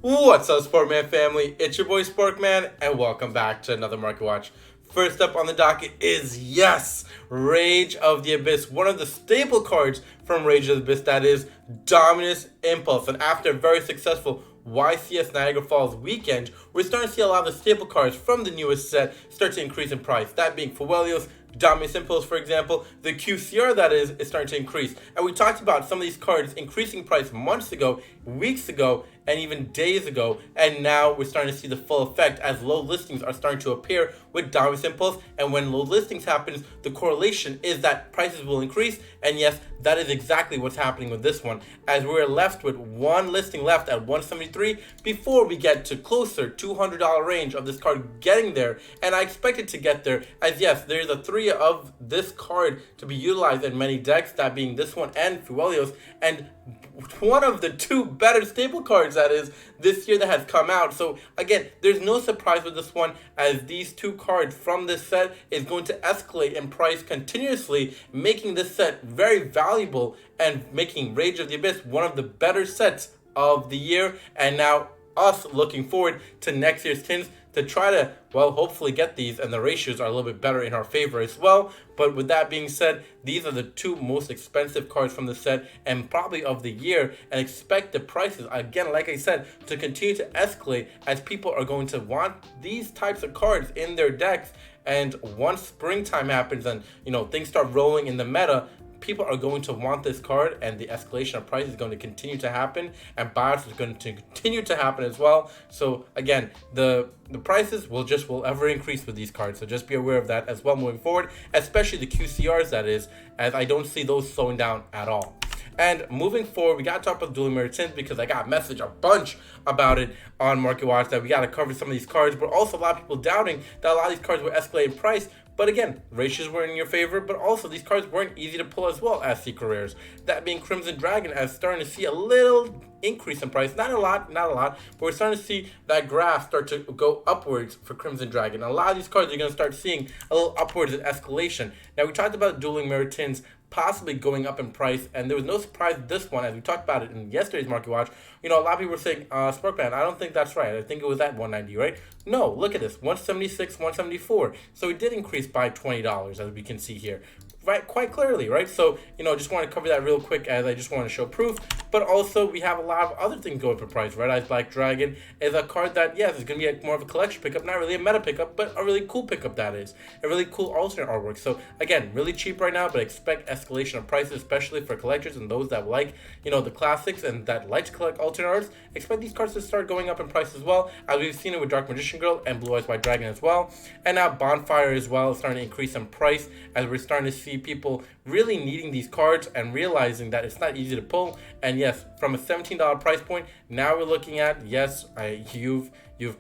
What's up, Sportman family? It's your boy Sporkman, and welcome back to another Market Watch. First up on the docket is, yes, Rage of the Abyss, one of the staple cards from Rage of the Abyss, that is Dominus Impulse. And after a very successful YCS Niagara Falls weekend, we're starting to see a lot of the staple cards from the newest set start to increase in price. That being Fuelios, Dominus Impulse, for example, the QCR that is starting to increase. And we talked about some of these cards increasing price months ago, weeks ago, and even days ago, and now we're starting to see the full effect as low listings are starting to appear with Dominus Impulse. And when low listings happens, the correlation is that prices will increase, and yes, that is exactly what's happening with this one, as we're left with one listing left at 173 before we get to closer $200 range of this card getting there. And I expect it to get there, as yes, there's a 3 of this card to be utilized in many decks, that being this one and Fuelios, and one of the 2 better staple cards that is this year that has come out. So again, there's no surprise with this one, as these 2 cards from this set is going to escalate in price continuously, making this set very valuable and making Rage of the Abyss one of the better sets of the year. And now us looking forward to next year's tins to try to, well, hopefully get these, and the ratios are a little bit better in our favor as well. But with that being said, these are the 2 most expensive cards from the set and probably of the year, and expect the prices, again, like I said, to continue to escalate as people are going to want these types of cards in their decks. And once springtime happens and, things start rolling in the meta, people are going to want this card, and the escalation of price is going to continue to happen, and buyouts is going to continue to happen as well. So again, the prices will ever increase with these cards, so just be aware of that as well moving forward, especially the QCRs, that is, as I don't see those slowing down at all. And moving forward, we got to talk about dueling mirror tins, because I got a message a bunch about it on Market Watch that we got to cover some of these cards, but also a lot of people doubting that a lot of these cards were escalating price. But again, ratios were in your favor, but also these cards weren't easy to pull as well as secret rares. That being Crimson Dragon, as starting to see a little increase in price. Not a lot, but we're starting to see that graph start to go upwards for Crimson Dragon. A lot of these cards you're going to start seeing a little upwards in escalation. Now, we talked about dueling mirror tins possibly going up in price, and there was no surprise with this one, as we talked about it in yesterday's Market Watch. A lot of people were saying, Sporkman, I don't think that's right. I think it was at 190, right? No, look at this, 176, 174. So it did increase by $20, as we can see here. Right, quite clearly, right? So, just want to cover that real quick, as I just want to show proof. But also, we have a lot of other things going for price. Red Eyes Black Dragon is a card that, yes, is going to be more of a collection pickup, not really a meta pickup, but a really cool pickup, that is. A really cool alternate artwork. So, again, really cheap right now, but expect escalation of prices, especially for collectors and those that like, the classics and that like to collect alternate arts. Expect these cards to start going up in price as well, as we've seen it with Dark Magician Girl and Blue Eyes White Dragon as well. And now Bonfire as well is starting to increase in price, as we're starting to see people really needing these cards and realizing that it's not easy to pull. And yes, from a $17 price point, now we're looking at, yes, you've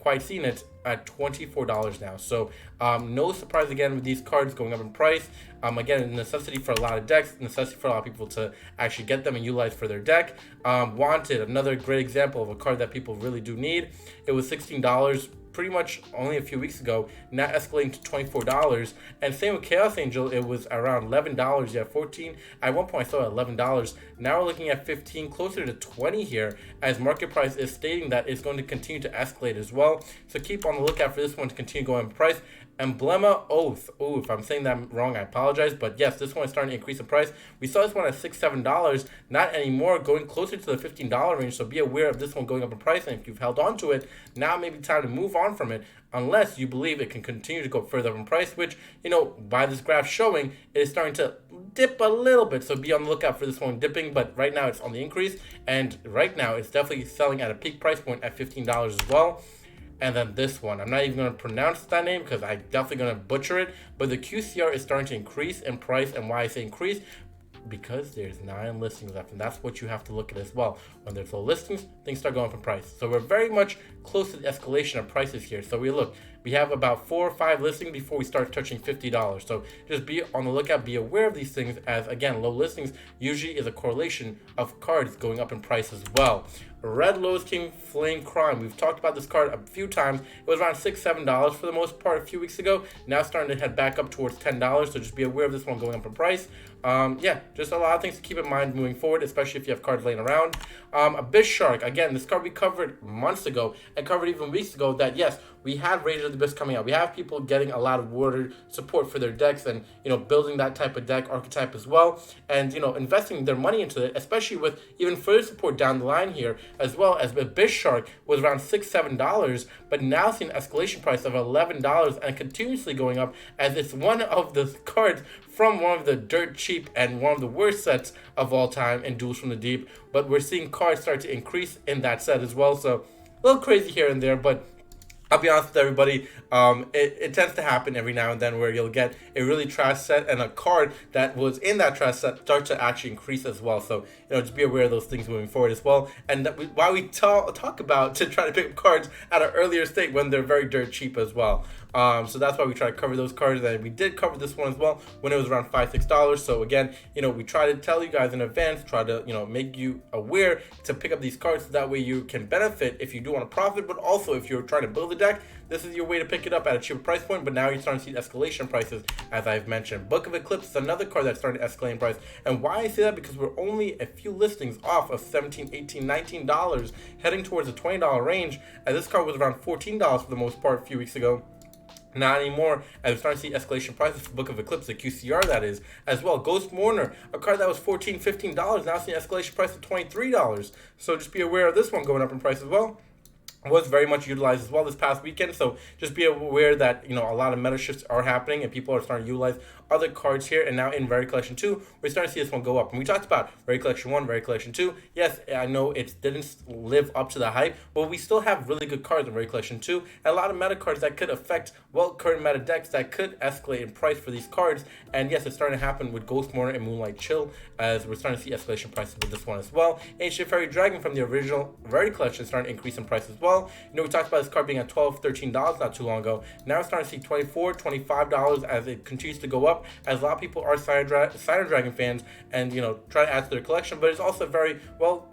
quite seen it, at $24 now. So no surprise again with these cards going up in price. Again, a necessity for a lot of decks, necessity for a lot of people to actually get them and utilize for their deck. Wanted, another great example of a card that people really do need. It was $16 pretty much only a few weeks ago, now escalating to $24. And same with Chaos Angel, it was around $11, yeah, 14. At one point I saw it at $11. Now we're looking at 15, closer to 20 here, as market price is stating that it's going to continue to escalate as well. So keep on the lookout for this one to continue going in price. Emblema Oath. Oh, if I'm saying that wrong, I apologize. But yes, this one is starting to increase in price. We saw this one at $6, $7, not anymore, going closer to the $15 range. So be aware of this one going up in price. And if you've held on to it, now may be time to move on from it, unless you believe it can continue to go further up in price, which, by this graph showing, it is starting to dip a little bit. So be on the lookout for this one dipping. But right now it's on the increase. And right now it's definitely selling at a peak price point at $15 as well. And then this one, I'm not even going to pronounce that name because I'm definitely going to butcher it. But the QCR is starting to increase in price. And why I say increase? Because there's 9 listings left. And that's what you have to look at as well. When there's low listings, things start going up in price. So we're very much close to the escalation of prices here. So we have about 4 or 5 listings before we start touching $50. So just be on the lookout, be aware of these things, as again, low listings usually is a correlation of cards going up in price as well. Red Lowe's King Flame Crime. We've talked about this card a few times. It was around $6, $7 for the most part a few weeks ago. Now it's starting to head back up towards $10, so just be aware of this one going up in price. Yeah, just a lot of things to keep in mind moving forward, especially if you have cards laying around. Abyss Shark, again, this card we covered months ago and covered even weeks ago that, yes, we had Rage of the Abyss coming out. We have people getting a lot of water support for their decks and, building that type of deck archetype as well. And, investing their money into it, especially with even further support down the line here, as well as Abyss Shark was around $6, $7, but now seeing an escalation price of $11 and continuously going up as it's one of the cards from one of the dirt cheap and one of the worst sets of all time in Duels from the Deep. But we're seeing cards start to increase in that set as well. So a little crazy here and there, but I'll be honest with everybody, it tends to happen every now and then where you'll get a really trash set and a card that was in that trash set starts to actually increase as well. So, just be aware of those things moving forward as well. And while we talk about to try to pick up cards at an earlier state when they're very dirt cheap as well. So that's why we try to cover those cards, and we did cover this one as well when it was around $5, $6. So again, we try to tell you guys in advance, try to make you aware to pick up these cards, so that way you can benefit if you do want to profit, but also if you're trying to build a deck, this is your way to pick it up at a cheaper price point. But now you're starting to see escalation prices, as I've mentioned. Book of Eclipse is another card that's starting to escalate in price, and why I say that, because we're only a few listings off of $17, $18, $19, heading towards the $20 range, and this card was around $14 for the most part a few weeks ago. Not anymore, as we're starting to see escalation prices for Book of Eclipse, the QCR that is, as well. Ghost Mourner, a card that was $14, $15, now seeing escalation price of $23. So just be aware of this one going up in price as well. Was very much utilized as well this past weekend, so just be aware that a lot of meta shifts are happening and people are starting to utilize other cards here. And now in Rare Collection 2, we're starting to see this one go up. And we talked about Rare Collection 1, Rare Collection 2. Yes, I know it didn't live up to the hype, but we still have really good cards in Rare Collection 2 and a lot of meta cards that could affect current meta decks that could escalate in price for these cards. And yes, it's starting to happen with Ghost Mourner and Moonlight Chill, as we're starting to see escalation prices with this one as well. Ancient Fairy Dragon from the original Rare Collection is starting to increase in price as well. We talked about this card being at $12, $13 not too long ago. Now it's starting to see $24, $25 as it continues to go up, as a lot of people are Signer Dragon fans and, try to add to their collection. But it's also a very,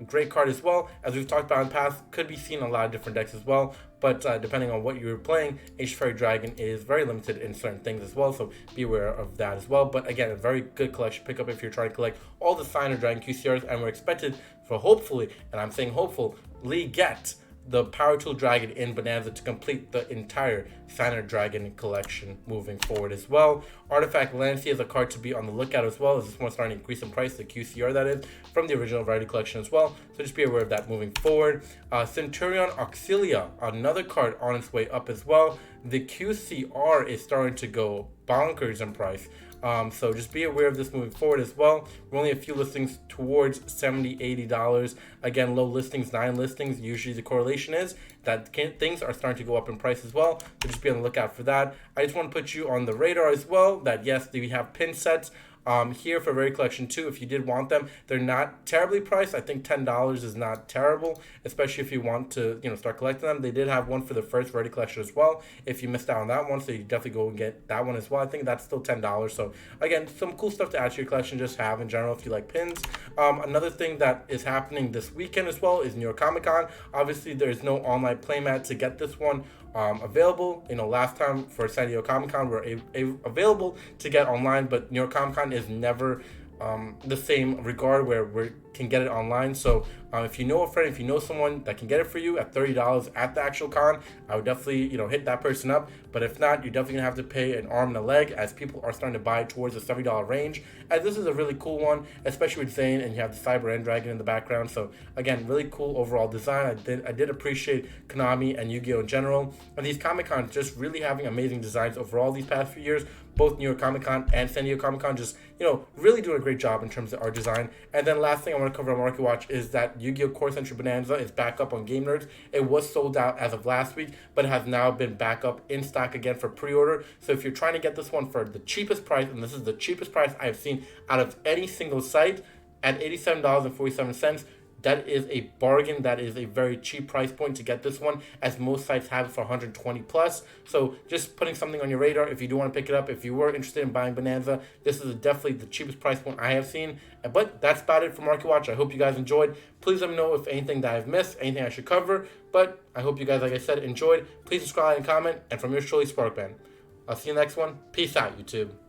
great card as well. As we've talked about in the past, could be seen in a lot of different decks as well. But depending on what you're playing, Ancient Fairy Dragon is very limited in certain things as well, so be aware of that as well. But again, a very good collection pickup if you're trying to collect all the Signer Dragon QCRs, and we're expected for hopefully, and I'm saying hopefully, get the Power Tool Dragon in Bonanza to complete the entire Signer Dragon collection moving forward as well. Artifact Lancey is a card to be on the lookout as well, as this one's starting to increase in price, the QCR that is, from the original Variety Collection as well. So just be aware of that moving forward. Centurion Auxilia, another card on its way up as well. The QCR is starting to go bonkers in price. So just be aware of this moving forward as well. We're only a few listings towards $70, $80. Again, low listings, 9 listings. Usually the correlation is that things are starting to go up in price as well. So just be on the lookout for that. I just want to put you on the radar as well that yes, we have pin sets here for Rare Collection 2. If you did want them, they're not terribly priced. I think $10 is not terrible, especially if you want to start collecting them. They did have one for the first Rare Collection as well, if you missed out on that one, so you definitely go and get that one as well. I think that's still $10. So again, some cool stuff to add to your collection, just have in general if you like pins. Another thing that is happening this weekend as well is New York Comic-Con. Obviously, there's no online playmat to get this one available. Last time for San Diego Comic-Con, we're available to get online, but New York Comic-Con is never the same regard where we can get it online. So if you know a friend, if you know someone that can get it for you at $30 at the actual con, I would definitely hit that person up. But if not, you're definitely gonna have to pay an arm and a leg, as people are starting to buy towards the $70 range. As this is a really cool one, especially with Zane, and you have the Cyber End Dragon in the background. So again, really cool overall design. I did appreciate Konami and Yu-Gi-Oh in general, and these Comic-Cons just really having amazing designs overall these past few years. Both New York Comic-Con and San Diego Comic-Con just, really doing a great job in terms of art design. And then last thing I want to cover on Market Watch is that Yu-Gi-Oh! Core Century Bonanza is back up on Game Nerds. It was sold out as of last week, but it has now been back up in stock again for pre-order. So if you're trying to get this one for the cheapest price, and this is the cheapest price I've seen out of any single site, at $87.47, that is a bargain. That is a very cheap price point to get this one, as most sites have it for 120 plus. So just putting something on your radar if you do want to pick it up. If you were interested in buying Bonanza, this is definitely the cheapest price point I have seen. But that's about it for Market Watch. I hope you guys enjoyed. Please let me know if anything that I've missed, anything I should cover. But I hope you guys, like I said, enjoyed. Please subscribe and comment. And from yours truly, Sparkman. I'll see you next one. Peace out, YouTube.